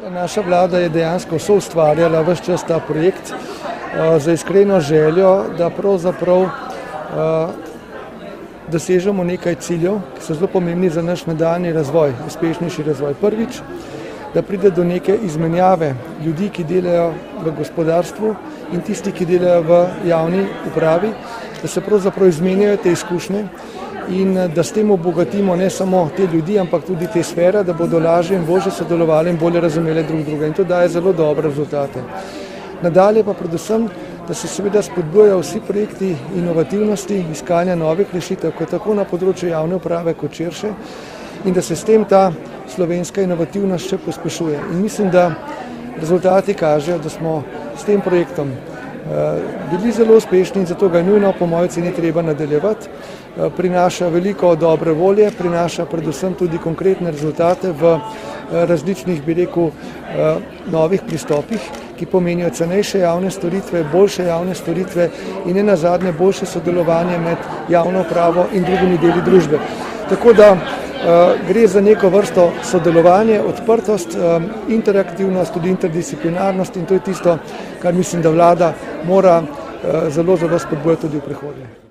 Naša vlada je dejansko soustvarjala ves čas ta projekt za iskreno željo, da pravzaprav dosežemo nekaj ciljev, ki so zelo pomembni za naš nadaljnji razvoj, uspešnejši razvoj. Prvič, da pride do neke izmenjave ljudi, ki delajo v gospodarstvu in tisti, ki delajo v javni upravi, da se pravzaprav izmenjajo te izkušnje in da s tem obogatimo ne samo te ljudi, ampak tudi te sfere, da bodo lažje in bolje sodelovali in bolje razumeli drug drugega. In to daje zelo dobre rezultate. Nadalje pa predvsem, da se seveda spodbujajo vsi projekti inovativnosti, iskanja novih rešitev, kot tako na področju javne uprave kot širše, in da se s tem ta slovenska inovativnost še pospešuje. In mislim, da rezultati kažejo, da smo s tem projektom bili zelo uspešni in zato ga je nujno po moji oceni treba nadaljevati. Prinaša veliko dobre volje, prinaša predvsem tudi konkretne rezultate v različnih, bi rekel, novih pristopih, ki pomenijo cenejše javne storitve, boljše javne storitve in nenazadnje boljše sodelovanje med javno upravo in drugimi deli družbe. Tako da gre za neko vrsto sodelovanje, odprtost, interaktivnost, tudi interdisciplinarnost in to je tisto, kar mislim, da vlada mora zelo spodbujati tudi v prihodnje.